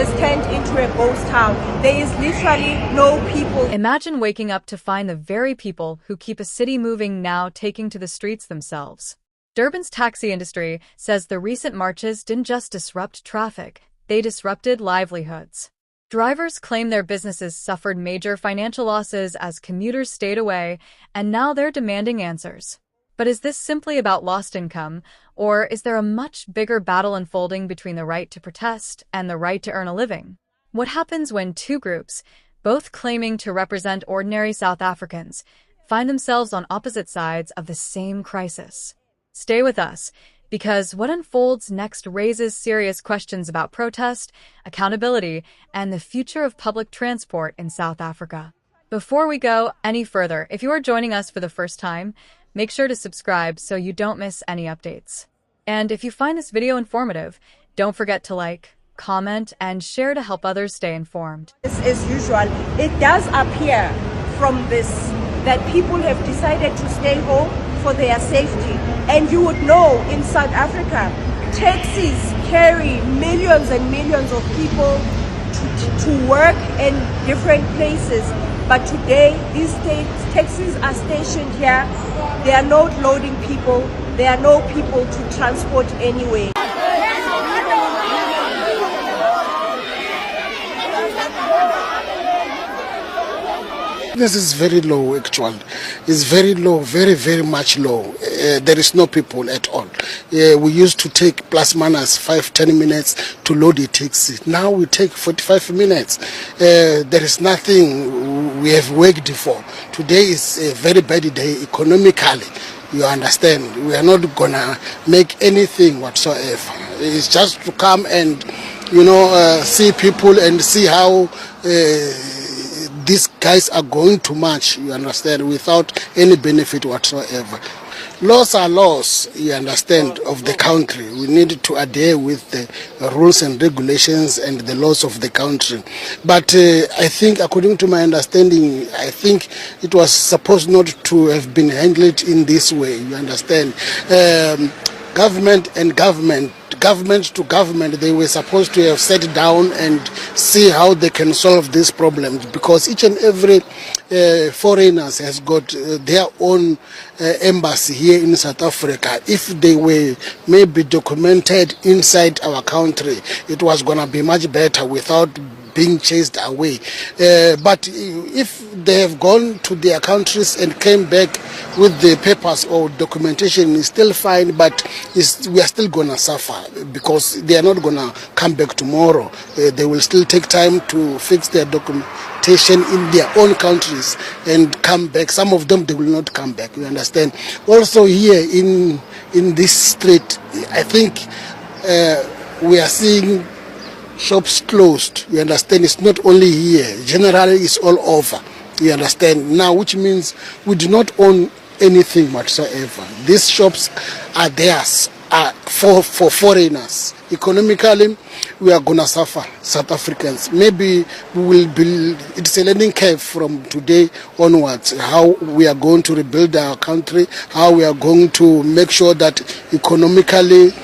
has turned into a ghost town. There is literally no people. Imagine waking up to find the very people who keep a city moving now taking to the streets themselves. Durban's taxi industry says the recent marches didn't just disrupt traffic, they disrupted livelihoods. Drivers claim their businesses suffered major financial losses as commuters stayed away, and now they're demanding answers. But is this simply about lost income, or is there a much bigger battle unfolding between the right to protest and the right to earn a living? What happens when two groups, both claiming to represent ordinary South Africans, find themselves on opposite sides of the same crisis? Stay with us, because what unfolds next raises serious questions about protest, accountability, and the future of public transport in South Africa. Before we go any further, if you are joining us for the first time, make sure to subscribe so you don't miss any updates. And if you find this video informative, don't forget to like, comment, and share to help others stay informed. As usual, it does appear from this that people have decided to stay home for their safety. And you would know in South Africa, taxis carry millions and millions of people to work in different places. But today, these taxis are stationed here. They are not loading people. There are no people to transport anyway. This is very low, actually. It's very low, very, very much low. There is no people at all. We used to take plus minus 5-10 minutes to load a taxi. Now we take 45 minutes. There is nothing we have worked for. Today is a very bad day economically. You understand? We are not gonna make anything whatsoever. It's just to come and, see people and see how these guys are going to march, you understand, without any benefit whatsoever. Laws are laws, you understand, of the country. We need to adhere with the rules and regulations and the laws of the country. But I think, according to my understanding, I think it was supposed not to have been handled in this way, you understand. Government to government, they were supposed to have sat down and see how they can solve these problems, because each and every foreigners has got their own embassy here in South Africa. If they were maybe documented inside our country, it was going to be much better without being chased away. But if they have gone to their countries and came back with the papers or documentation, is still fine, but we are still going to suffer, because they are not going to come back tomorrow. They will still take time to fix their documentation in their own countries and come back. Some of them, they will not come back, you understand. Also here in this street, I think we are seeing shops closed, you understand. It's not only here, generally it's all over, you understand. Now, which means we do not own anything whatsoever. These shops are theirs, are for foreigners. Economically, we are gonna suffer, South Africans. Maybe we will be, it's a learning curve from today onwards, how we are going to rebuild our country, how we are going to make sure that economically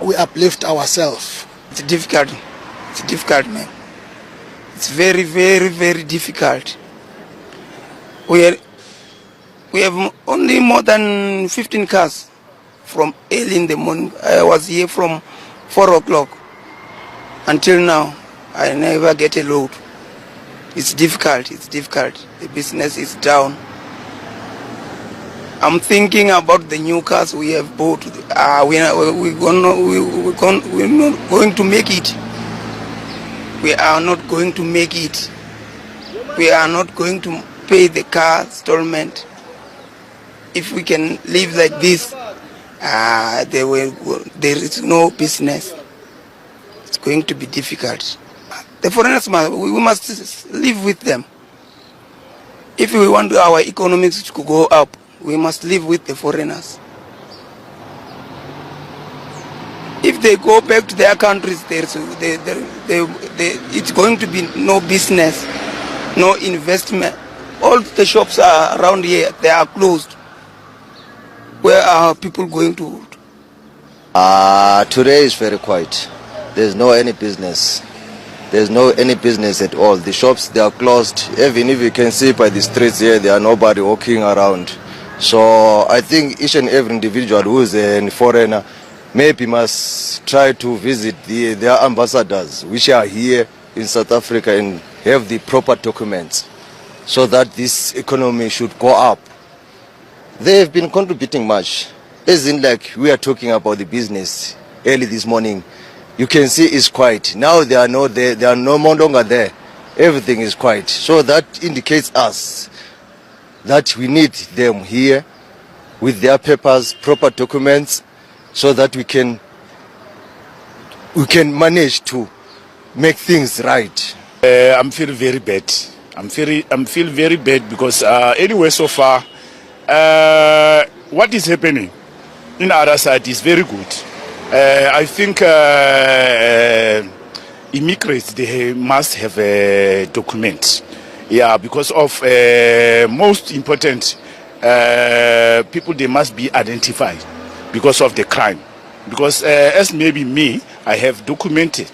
we uplift ourselves. It's difficult, man. It's very, very, very difficult. We have only more than 15 cars from early in the morning. I was here from 4 o'clock until now. I never get a load. It's difficult. The business is down. I'm thinking about the new cars we have bought. We're not going to make it. We are not going to make it. We are not going to pay the car installment. If we can live like this, there is no business. It's going to be difficult. The foreigners, we must live with them. If we want our economics to go up, we must live with the foreigners. If they go back to their countries, it's going to be no business, no investment. All the shops are around here, they are closed. Where are people going to? Today is very quiet. there's no any business. There's no any business at all. The shops, they are closed. Even if you can see by the streets here, there are nobody walking around. So I think each and every individual who is a foreigner maybe must try to visit their ambassadors, which are here in South Africa, and have the proper documents so that this economy should go up. They have been contributing much. As in, like we are talking about the business early this morning, you can see it's quiet. Now they are no longer there. Everything is quiet. So that indicates us that we need them here with their papers, proper documents, so that we can manage to make things right. I'm feeling very bad. I'm feeling very bad because anyway so far what is happening in our side is very good. I think immigrants, they must have a document. Yeah, because of most important people, they must be identified because of the crime. Because as maybe me, I have documented.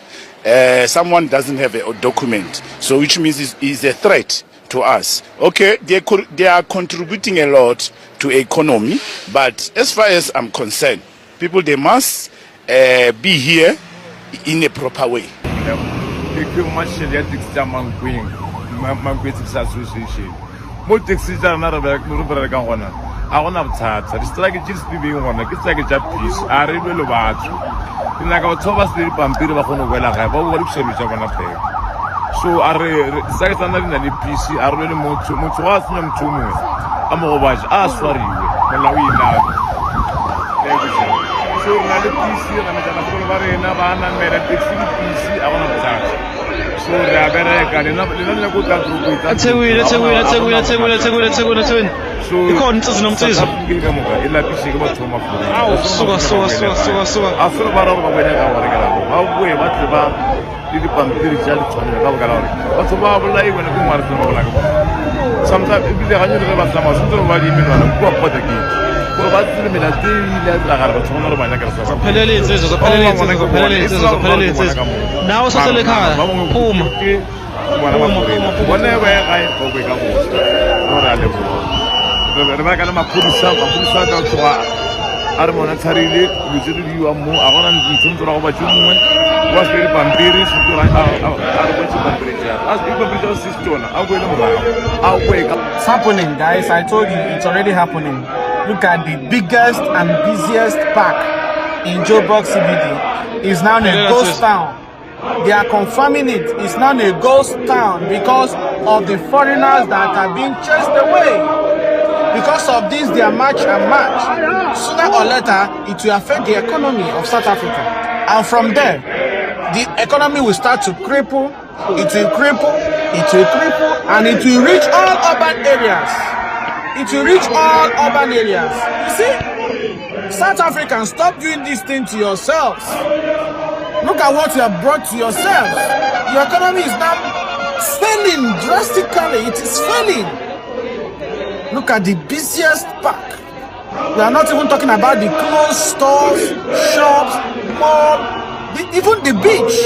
Someone doesn't have a document, so which means it's a threat to us. Okay, they are contributing a lot to economy, but as far as I'm concerned, people, they must be here in a proper way. Association. More taxis are not like one. I want to have it's like a just being one, it's like a job piece. I really love it. In like our Thomas Lip and Peter Bahono, well, I have all what you want to pay. So I say something that the PC are really more to ask them to me. I'm always asked for you. So now the PC, I'm going to go over and made a PC. I want to touch. So they are better than let's say we. So you can't just know this. Now sasa lekha phuma whenever I go back it's happening, guys. I told you it's already happening. Look at the biggest and busiest park in Joburg CBD. It's now a ghost town. They are confirming it. It's now a ghost town because of the foreigners that are being chased away. Because of this, they are march and march. Sooner or later, it will affect the economy of South Africa. And from there, the economy will start to cripple. It will cripple. It will cripple. And it will reach all urban areas. It will reach all urban areas. You see? South Africans, stop doing this thing to yourselves. Look at what you have brought to yourselves. Your economy is now failing drastically. It is failing. Look at the busiest park. We are not even talking about the closed stores, shops, mall, even the beach.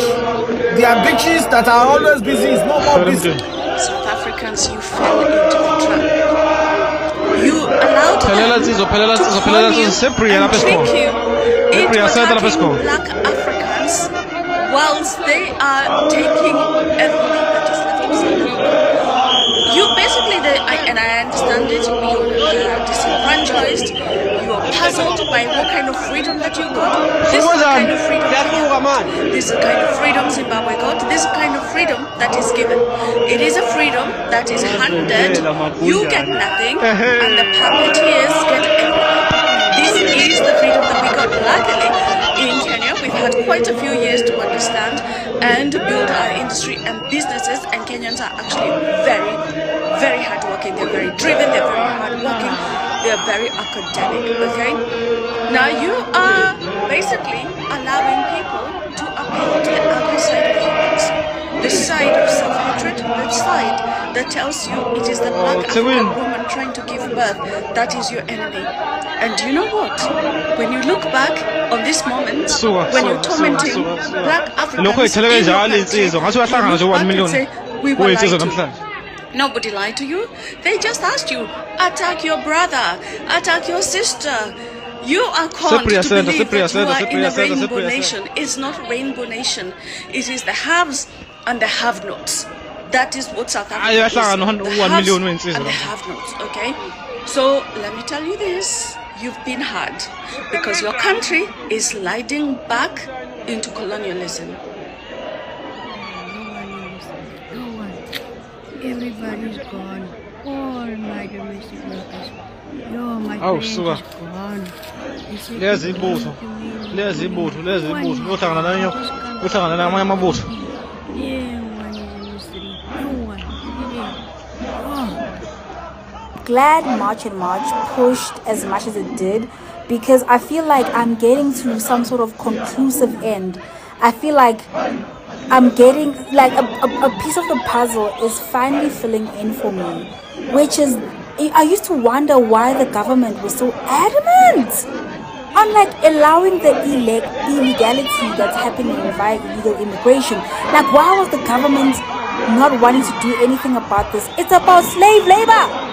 There are beaches that are always busy. It's no more busy. South Africans, you fell into the trap. You allowed them to call you and trick you into attacking black Africans whilst they are taking everything that is left of South Africa. You basically, and I understand it, you're disenfranchised, you're puzzled by what kind of freedom that you got. This is the kind of freedom This is the kind of freedom Zimbabwe got. This is the kind of freedom that is given. It is a freedom that is handed. You get nothing, and the puppeteers get everything. This is the freedom that we got. Luckily, in Kenya, we've had quite a few years to understand and build our industry and businesses, and Kenyans are actually very, very hardworking. They're very driven, they're very hardworking, they're very academic, okay? Now you are basically allowing people to appeal to the ugly side of humans, the side of self-hatred, the side that tells you it is the black African woman trying to give birth that is your enemy. And you know what? When you look back on this moment, when you're tormenting black Africans in your country, you look back and say, we were lied to. Nobody lied to you. They just asked you, attack your brother, attack your sister. You are called to believe that you are in a rainbow nation. It's not a rainbow nation. It is the haves and the have-nots. That is what South Africa is. The haves and the have-nots, okay? So let me tell you this. You've been had because your country is sliding back into colonialism. Everybody's gone. All my domestic workers. No, my friends is gone. There's the boat. There's the boat. There's the boat. Go down and go down and I'm a boat. Glad March and March pushed as much as it did, because I feel like I'm getting to some sort of conclusive end. I feel like I'm getting like a piece of the puzzle is finally filling in for me, which is, I used to wonder why the government was so adamant on like allowing the illegality that's happening via illegal immigration. Like, why was the government not wanting to do anything about this? It's about slave labor.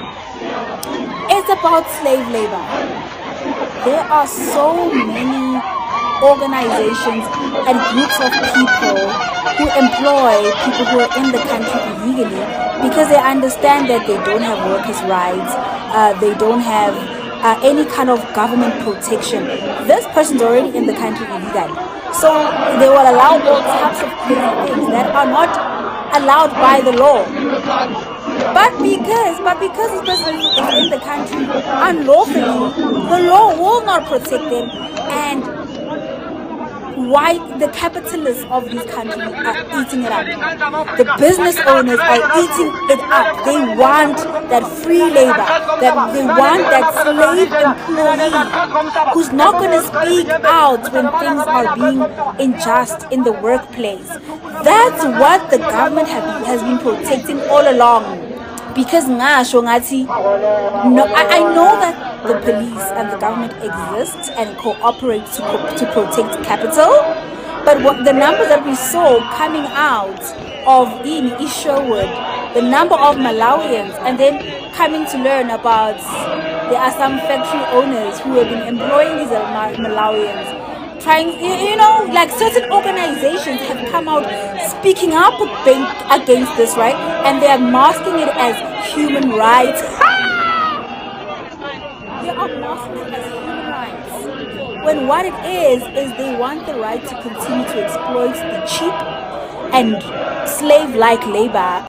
It's about slave labor. There are so many organizations and groups of people who employ people who are in the country illegally because they understand that they don't have workers' rights, they don't have any kind of government protection. This person's already in the country illegally, so they will allow all types of crazy things that are not allowed by the law. But because this person is in the country unlawfully, the law will not protect them, and why the capitalists of these countries are eating it up. The business owners are eating it up. They want that free labor, that they want that slave employee who's not going to speak out when things are being unjust in the workplace. That's what the government has been protecting all along. Because I know that the police and the government exist and cooperate to protect capital, but what the numbers that we saw coming out of in Sherwood, the number of Malawians, and then coming to learn about there are some factory owners who have been employing these Malawians, trying, like certain organizations have come out speaking up against this, right? And they are masking it as human rights. They are masking it as human rights. When what it is they want the right to continue to exploit the cheap and slave-like labor